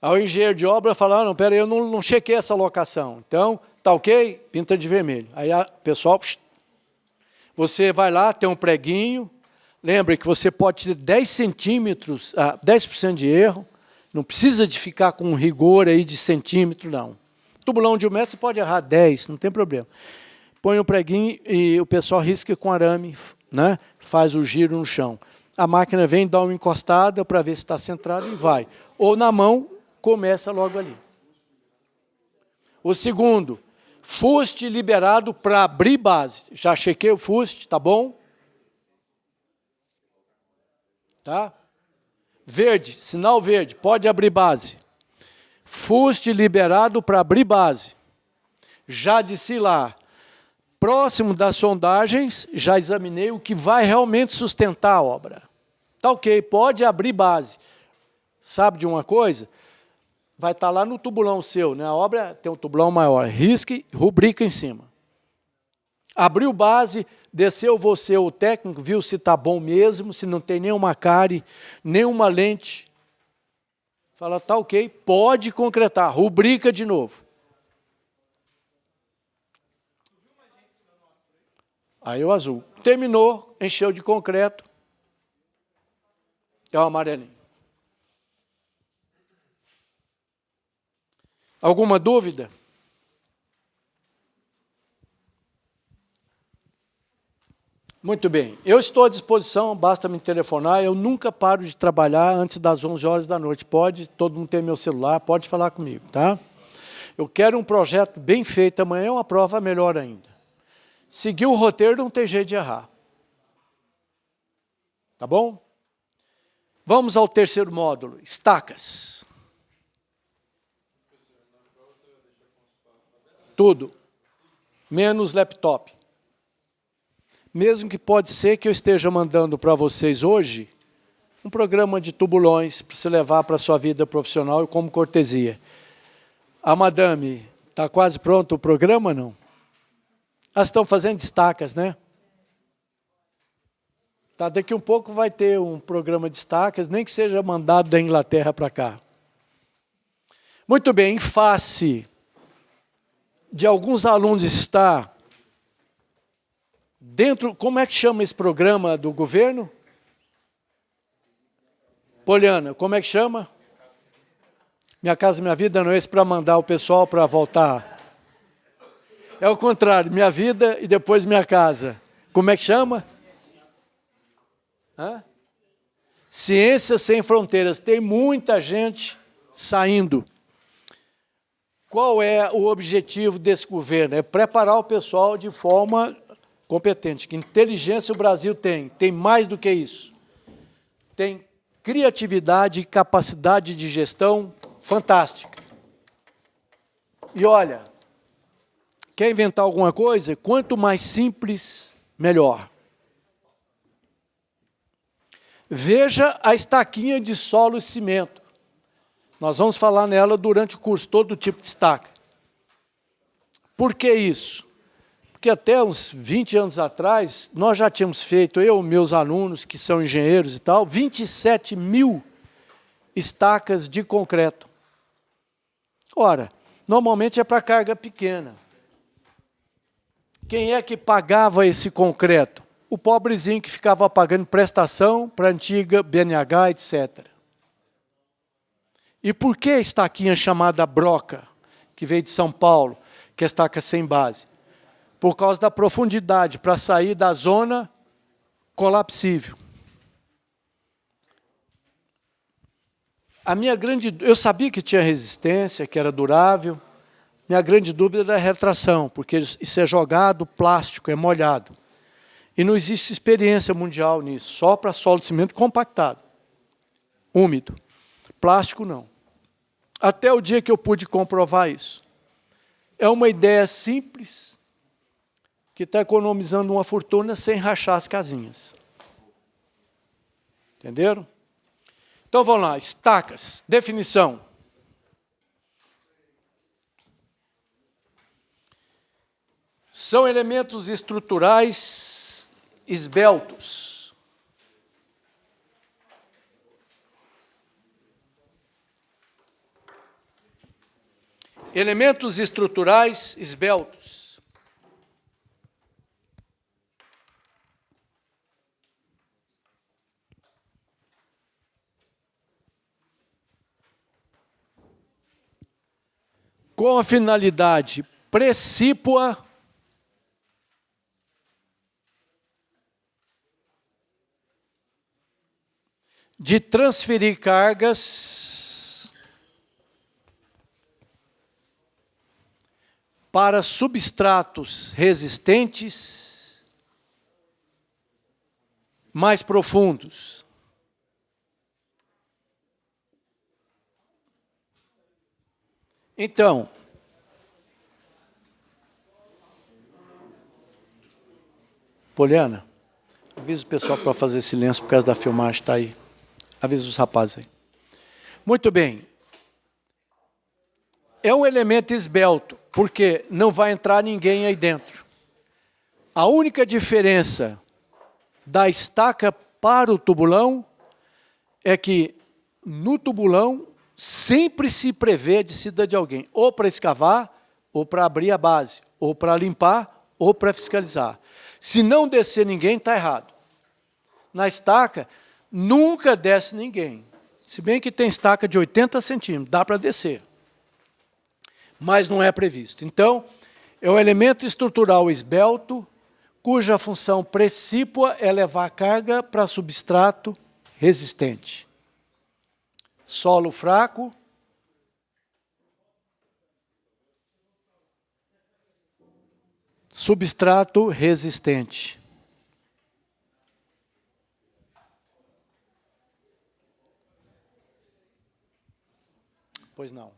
Aí o engenheiro de obra fala, ah, não, peraí, eu não chequei essa alocação. Então, tá ok? Pinta de vermelho. Aí, pessoal, você vai lá, tem um preguinho. Lembre que você pode ter 10 centímetros, 10% de erro. Não precisa de ficar com um rigor aí de centímetro, não. Tubulão de 1 metro, você pode errar 10, não tem problema. Põe o preguinho e o pessoal risca com arame, né? Faz o giro no chão. A máquina vem, dá uma encostada para ver se está centrado e vai. Ou na mão, começa logo ali. O segundo, fuste liberado para abrir base. Já chequei o fuste, tá bom? Tá? Verde, sinal verde, pode abrir base. Fuste liberado para abrir base. Já disse lá, próximo das sondagens, já examinei o que vai realmente sustentar a obra. Tá ok, pode abrir base. Sabe de uma coisa? Vai estar lá no tubulão seu, né? A obra tem um tubulão maior. Risque, rubrica em cima. Abriu base, desceu você, o técnico, viu se está bom mesmo, se não tem nenhuma cárie, nenhuma lente. Fala, tá ok, pode concretar, rubrica de novo. Aí o azul. Terminou, encheu de concreto. É o amarelinho. Alguma dúvida? Muito bem. Eu estou à disposição, basta me telefonar. Eu nunca paro de trabalhar antes das 11 horas da noite. Pode, todo mundo tem meu celular, pode falar comigo, tá? Eu quero um projeto bem feito. Amanhã é uma prova melhor ainda. Seguir o roteiro não tem jeito de errar. Tá bom? Vamos ao terceiro módulo, estacas. Tudo, menos laptop. Mesmo que pode ser que eu esteja mandando para vocês hoje um programa de tubulões para você levar para a sua vida profissional e como cortesia. A madame, está quase pronto o programa, não? Elas estão fazendo estacas, né? Tá, daqui um pouco vai ter um programa de estacas, nem que seja mandado da Inglaterra para cá. Muito bem, em face de alguns alunos está dentro, como é que chama esse programa do governo? Poliana, como é que chama? Minha Casa Minha Vida não é esse para mandar o pessoal para voltar. É o contrário, Minha Vida e depois Minha Casa. Como é que chama? Hã? Ciência Sem Fronteiras. Tem muita gente saindo. Qual é o objetivo desse governo? É preparar o pessoal de forma competente. Que inteligência o Brasil tem? Tem mais do que isso. Tem criatividade e capacidade de gestão fantástica. E olha, quer inventar alguma coisa? Quanto mais simples, melhor. Veja a estaquinha de solo e cimento. Nós vamos falar nela durante o curso, todo tipo de estaca. Por que isso? Porque até uns 20 anos atrás, nós já tínhamos feito, eu e meus alunos, que são engenheiros e tal, 27 mil estacas de concreto. Ora, normalmente é para carga pequena. Quem é que pagava esse concreto? O pobrezinho que ficava pagando prestação para a antiga BNH, etc. E por que a estaquinha chamada broca, que veio de São Paulo, que é estaca sem base? Por causa da profundidade, para sair da zona colapsível. Eu sabia que tinha resistência, que era durável. Minha grande dúvida era a retração, porque isso é jogado, plástico, é molhado. E não existe experiência mundial nisso, só para solo de cimento compactado, úmido. Plástico não. Até o dia que eu pude comprovar isso. É uma ideia simples, que está economizando uma fortuna sem rachar as casinhas. Entenderam? Então vamos lá, estacas, definição. São elementos estruturais esbeltos. Elementos estruturais esbeltos. Com a finalidade precípua de transferir cargas para substratos resistentes mais profundos. Então, Poliana, avisa o pessoal para fazer silêncio por causa da filmagem, está aí. Avisa os rapazes aí. Muito bem. É um elemento esbelto, porque não vai entrar ninguém aí dentro. A única diferença da estaca para o tubulão é que no tubulão sempre se prevê a descida de alguém, ou para escavar, ou para abrir a base, ou para limpar, ou para fiscalizar. Se não descer ninguém, está errado. Na estaca, nunca desce ninguém. Se bem que tem estaca de 80 centímetros, dá para descer. Mas não é previsto. Então, é um elemento estrutural esbelto, cuja função precípua é levar carga para substrato resistente. Solo fraco. Substrato resistente. Pois não.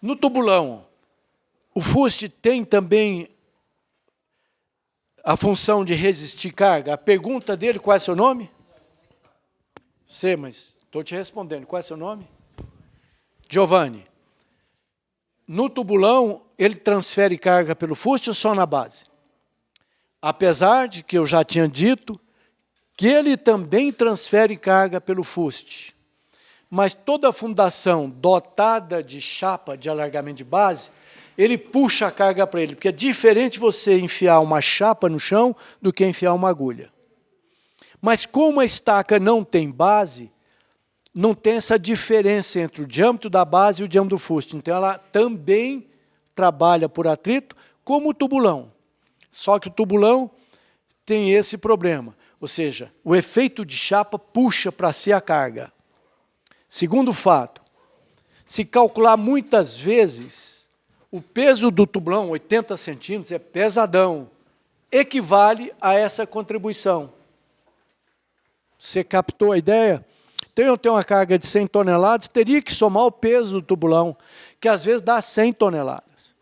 No tubulão, o fuste tem também a função de resistir carga. A pergunta dele, qual é seu nome? Sei, mas estou te respondendo. Qual é seu nome? Giovanni. No tubulão, ele transfere carga pelo fuste ou só na base? Apesar de que eu já tinha dito que ele também transfere carga pelo fuste. Mas toda a fundação dotada de chapa de alargamento de base, ele puxa a carga para ele, porque é diferente você enfiar uma chapa no chão do que enfiar uma agulha. Mas como a estaca não tem base, não tem essa diferença entre o diâmetro da base e o diâmetro do fuste. Então ela também trabalha por atrito como o tubulão. Só que o tubulão tem esse problema. Ou seja, o efeito de chapa puxa para si a carga. Segundo fato, se calcular muitas vezes, o peso do tubulão, 80 centímetros, é pesadão, equivale a essa contribuição. Você captou a ideia? Então, eu tenho uma carga de 100 toneladas, teria que somar o peso do tubulão, que às vezes dá 100 toneladas.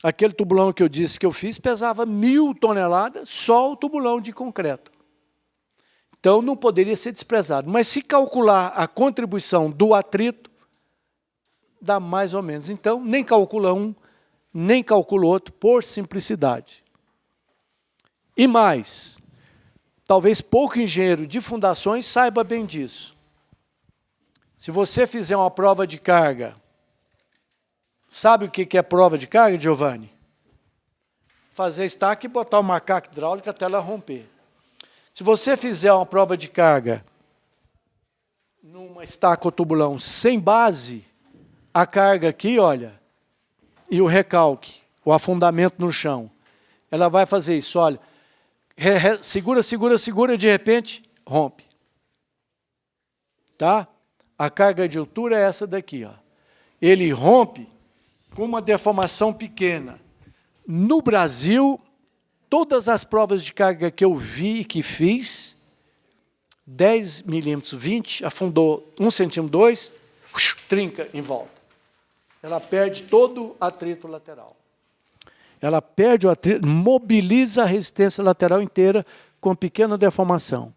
Aquele tubulão que eu disse que eu fiz pesava 1.000 toneladas, só o tubulão de concreto. Então, não poderia ser desprezado. Mas se calcular a contribuição do atrito, dá mais ou menos. Então, nem calcula um, nem calcula o outro, por simplicidade. E mais, talvez pouco engenheiro de fundações saiba bem disso. Se você fizer uma prova de carga, sabe o que é prova de carga, Giovanni? Fazer estaca e botar o macaco hidráulico até ela romper. Se você fizer uma prova de carga numa estaca ou tubulão sem base, a carga aqui, olha, e o recalque, o afundamento no chão, ela vai fazer isso, olha, Segura, segura, segura, de repente, rompe. Tá? A carga de altura é essa daqui, ó. Ele rompe com uma deformação pequena. No Brasil, todas as provas de carga que eu vi e que fiz, 10 milímetros, 20, afundou 1 centímetro, 2, trinca em volta. Ela perde todo o atrito lateral. Ela perde o atrito, mobiliza a resistência lateral inteira com pequena deformação.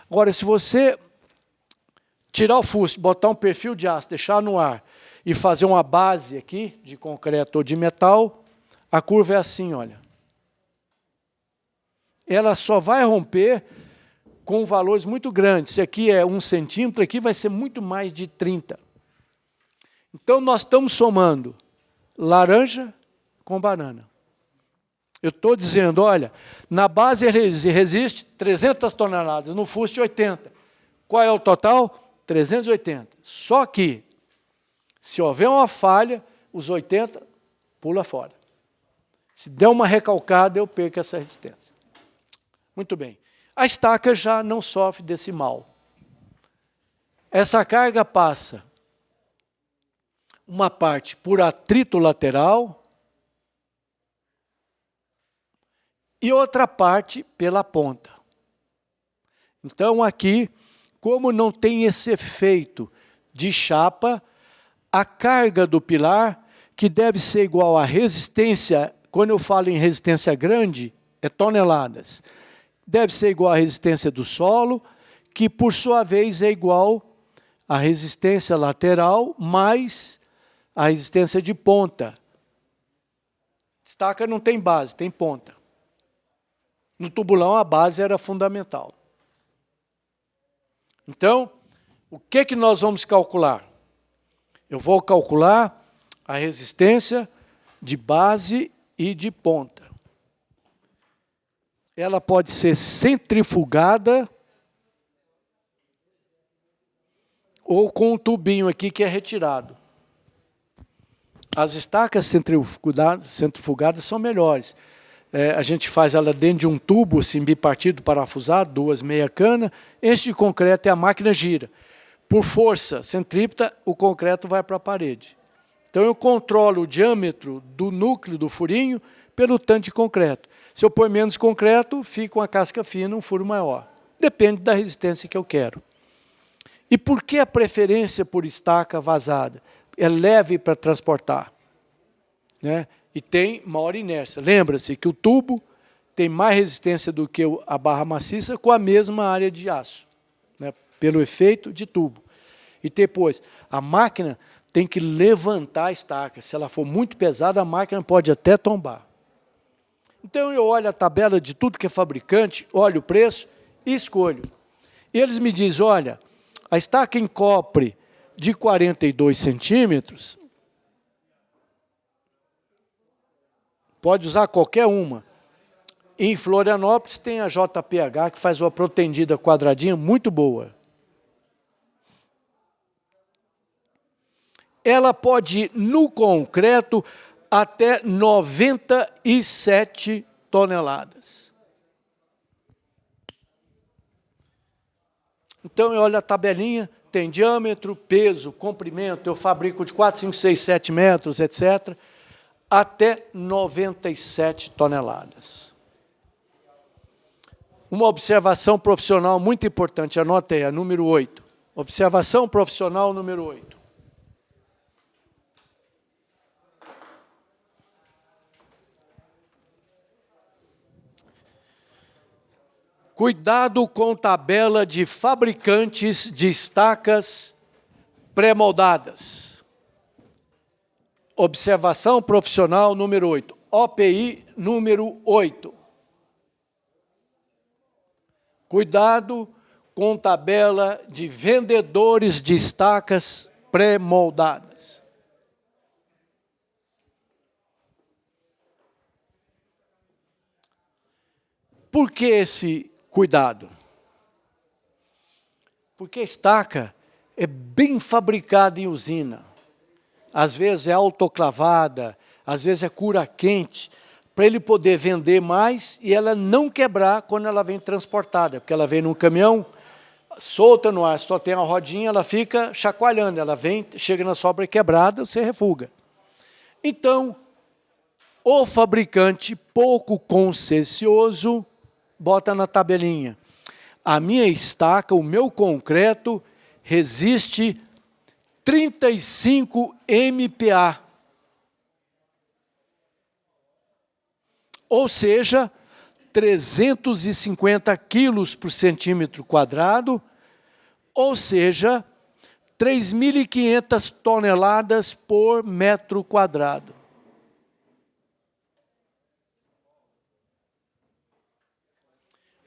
Agora, se você tirar o fuste, botar um perfil de aço, deixar no ar e fazer uma base aqui, de concreto ou de metal, a curva é assim, olha. Ela só vai romper com valores muito grandes. Se aqui é 1 centímetro, aqui vai ser muito mais de 30. Então, nós estamos somando laranja com banana. Eu estou dizendo, olha, na base resiste 300 toneladas, no fuste 80. Qual é o total? 380. Só que, se houver uma falha, os 80 pula fora. Se der uma recalcada, eu perco essa resistência. Muito bem. A estaca já não sofre desse mal. Essa carga passa uma parte por atrito lateral e outra parte pela ponta. Então, aqui, como não tem esse efeito de chapa, a carga do pilar, que deve ser igual à resistência, quando eu falo em resistência grande, é toneladas, deve ser igual à resistência do solo, que por sua vez é igual à resistência lateral mais a resistência de ponta. Estaca não tem base, tem ponta. No tubulão, a base era fundamental. Então, o que nós vamos calcular? Eu vou calcular a resistência de base e de ponta. Ela pode ser centrifugada ou com um tubinho aqui que é retirado. As estacas centrifugadas são melhores. A gente faz ela dentro de um tubo, assim, bipartido, parafusado, 2 meia cana, enche de concreto e a máquina gira. Por força centrípeta, o concreto vai para a parede. Então, eu controlo o diâmetro do núcleo do furinho pelo tanto de concreto. Se eu pôr menos concreto, fica uma casca fina, um furo maior. Depende da resistência que eu quero. E por que a preferência por estaca vazada? É leve para transportar, né? E tem maior inércia. Lembra-se que o tubo tem mais resistência do que a barra maciça com a mesma área de aço, né? Pelo efeito de tubo. E depois, a máquina tem que levantar a estaca. Se ela for muito pesada, a máquina pode até tombar. Então, eu olho a tabela de tudo que é fabricante, olho o preço e escolho. E eles me dizem, olha, a estaca em cobre de 42 centímetros, pode usar qualquer uma. Em Florianópolis tem a JPH, que faz uma protendida quadradinha muito boa. Ela pode ir no concreto até 97 toneladas. Então, eu olho a tabelinha, tem diâmetro, peso, comprimento, eu fabrico de 4, 5, 6, 7 metros, etc., até 97 toneladas. Uma observação profissional muito importante, anota aí, a número 8. Observação profissional número 8. Cuidado com tabela de fabricantes de estacas pré-moldadas. Observação profissional número 8. OPI número 8. Cuidado com tabela de vendedores de estacas pré-moldadas. Por que esse cuidado? Porque a estaca é bem fabricada em usina. Às vezes é autoclavada, às vezes é cura quente, para ele poder vender mais e ela não quebrar quando ela vem transportada, porque ela vem num caminhão, solta no ar, só tem a rodinha, ela fica chacoalhando, ela vem, chega na sobra quebrada, você refuga. Então, o fabricante pouco consciencioso bota na tabelinha: a minha estaca, o meu concreto, resiste 35 MPa. Ou seja, 350 quilos por centímetro quadrado, ou seja, 3.500 toneladas por metro quadrado.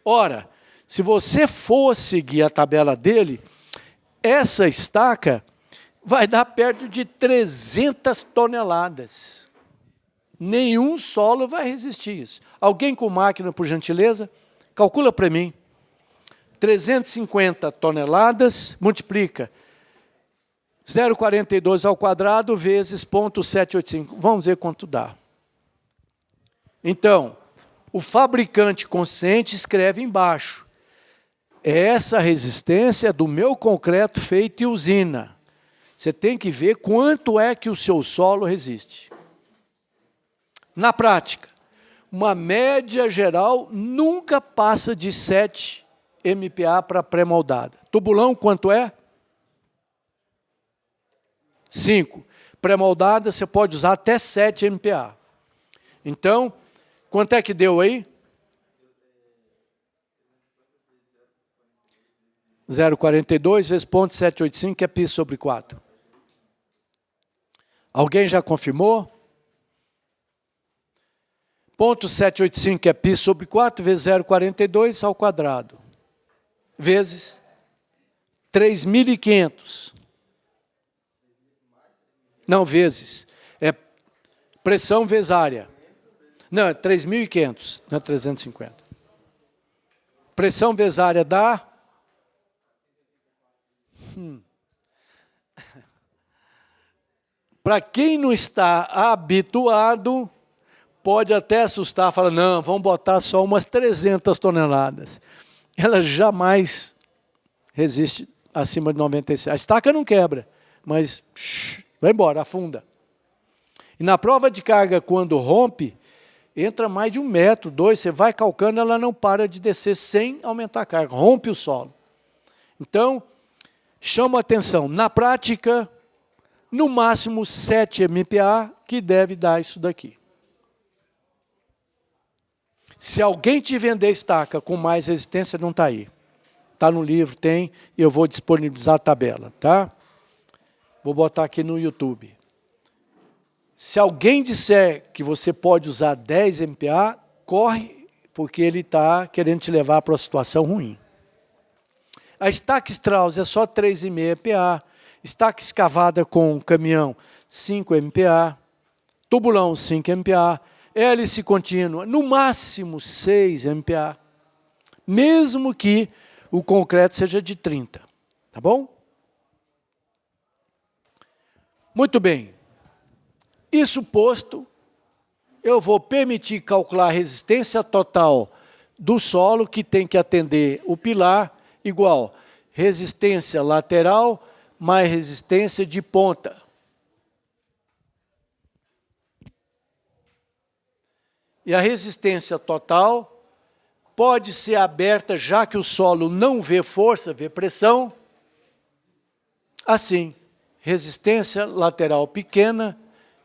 Ora, se você for seguir a tabela dele, essa estaca vai dar perto de 300 toneladas. Nenhum solo vai resistir isso. Alguém com máquina, por gentileza? Calcula para mim. 350 toneladas, multiplica 0,42 ao quadrado vezes 0,785. Vamos ver quanto dá. Então, o fabricante consciente escreve embaixo: essa resistência é do meu concreto feito em usina. Você tem que ver quanto é que o seu solo resiste. Na prática, uma média geral nunca passa de 7 MPa para pré-moldada. Tubulão, quanto é? 5. Pré-moldada, você pode usar até 7 MPa. Então, quanto é que deu aí? 0,42 vezes 0,785, que é π sobre 4. Alguém já confirmou? 0,785 é π sobre 4 vezes 0,42 ao quadrado, vezes 3.500. Não, vezes. É pressão vezes área. Não, é 3.500, não é 350. Pressão vezes área dá... Para quem não está habituado, pode até assustar, fala, não, vamos botar só umas 300 toneladas. Ela jamais resiste acima de 96. A estaca não quebra, mas vai embora, afunda. E na prova de carga, quando rompe, entra mais de 1 metro, 2, você vai calcando, ela não para de descer sem aumentar a carga, rompe o solo. Então, chama a atenção, na prática, no máximo 7 MPa, que deve dar isso daqui. Se alguém te vender estaca com mais resistência, não está aí. Está no livro, tem, e eu vou disponibilizar a tabela, tá? Vou botar aqui no YouTube. Se alguém disser que você pode usar 10 MPa, corre, porque ele está querendo te levar para uma situação ruim. A estaca Strauss é só 3,5 MPa, estaca escavada com caminhão, 5 MPa, tubulão, 5 MPa, hélice contínua, no máximo 6 MPa, mesmo que o concreto seja de 30, tá bom? Muito bem. Isso posto, eu vou permitir calcular a resistência total do solo, que tem que atender o pilar, igual resistência lateral mais resistência de ponta. E a resistência total pode ser aberta, já que o solo não vê força, vê pressão. Assim, resistência lateral pequena,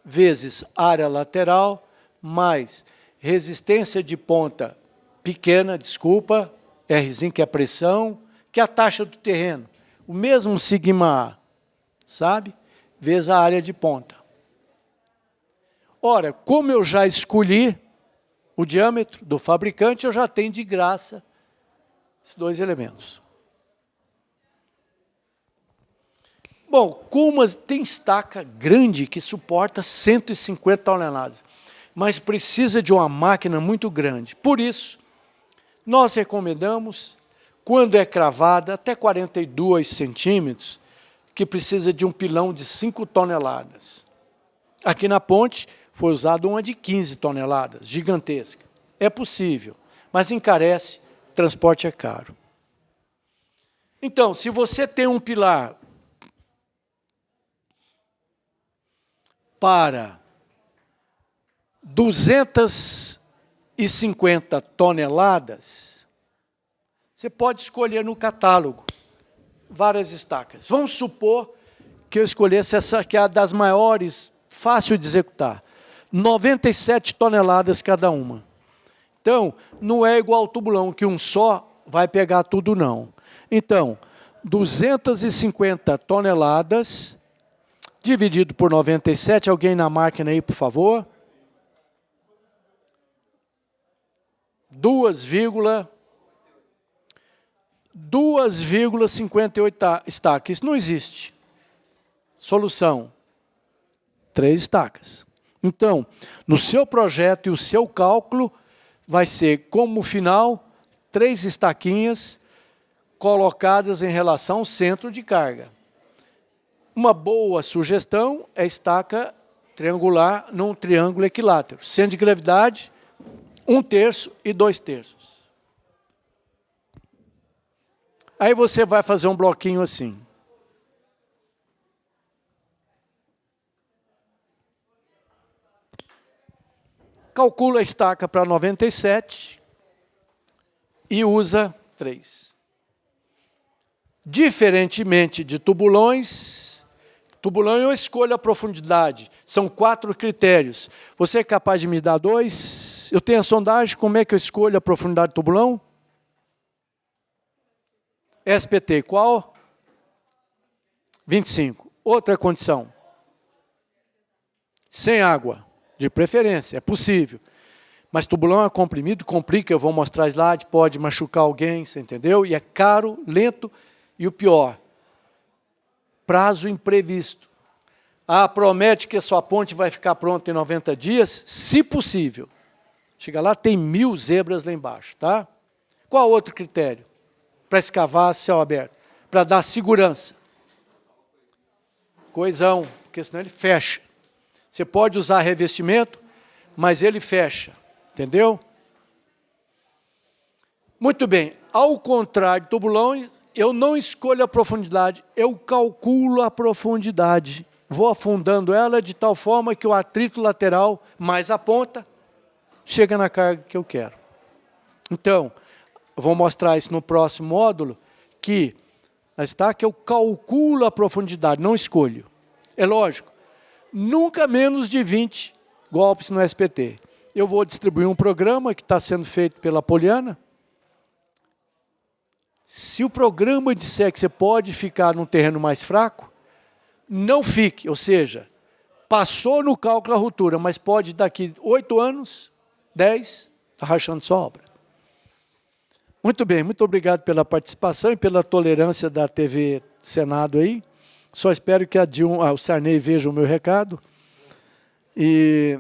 vezes área lateral, mais resistência de ponta pequena, desculpa, Rzinho, que é a pressão, que é a taxa do terreno. O mesmo sigma A, sabe? Vezes a área de ponta. Ora, como eu já escolhi o diâmetro do fabricante, eu já tenho de graça esses dois elementos. Bom, como tem estaca grande que suporta 150 toneladas, mas precisa de uma máquina muito grande. Por isso, nós recomendamos, quando é cravada, até 42 centímetros, que precisa de um pilão de 5 toneladas. Aqui na ponte, foi usada uma de 15 toneladas, gigantesca. É possível, mas encarece, transporte é caro. Então, se você tem um pilar para 250 toneladas, você pode escolher no catálogo várias estacas. Vamos supor que eu escolhesse essa que é a das maiores, fácil de executar. 97 toneladas cada uma. Então, não é igual ao tubulão, que um só vai pegar tudo, não. Então, 250 toneladas, dividido por 97, alguém na máquina aí, por favor. 2,58 estacas. Isso não existe. Solução: 3 estacas. Então, no seu projeto e o seu cálculo, vai ser como final 3 estaquinhas colocadas em relação ao centro de carga. Uma boa sugestão é estaca triangular num triângulo equilátero. Centro de gravidade, 1/3 e 2/3. Aí você vai fazer um bloquinho assim. Calcula a estaca para 97 e usa 3. Diferentemente de tubulões, tubulão eu escolho a profundidade. São 4 critérios. Você é capaz de me dar 2? Eu tenho a sondagem, como é que eu escolho a profundidade do tubulão? SPT, qual? 25. Outra condição. Sem água, de preferência, é possível. Mas tubulão é comprimido, complica, eu vou mostrar slide, pode machucar alguém, você entendeu? E é caro, lento e o pior, prazo imprevisto. Ah, promete que a sua ponte vai ficar pronta em 90 dias, se possível. Chega lá, tem 1000 zebras lá embaixo, tá? Qual outro critério? Para escavar a céu aberto, para dar segurança. Coesão, porque senão ele fecha. Você pode usar revestimento, mas ele fecha, entendeu? Muito bem, ao contrário de tubulão, eu não escolho a profundidade, eu calculo a profundidade. Vou afundando ela de tal forma que o atrito lateral, mais a ponta, chega na carga que eu quero. Então, eu vou mostrar isso no próximo módulo, que a estaca eu calculo a profundidade, não escolho. É lógico, nunca menos de 20 golpes no SPT. Eu vou distribuir um programa que está sendo feito pela Poliana. Se o programa disser que você pode ficar num terreno mais fraco, não fique, ou seja, passou no cálculo a ruptura, mas pode daqui 8 anos, 10, está rachando sua obra. Muito bem, muito obrigado pela participação e pela tolerância da TV Senado aí. Só espero que o Sarney veja o meu recado. E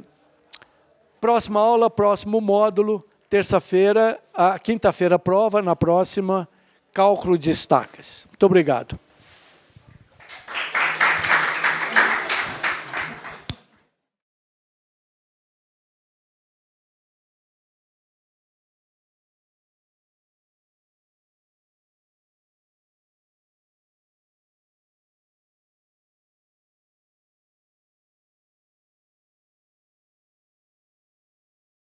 próxima aula, próximo módulo, terça-feira, quinta-feira prova, na próxima, cálculo de estacas. Muito obrigado.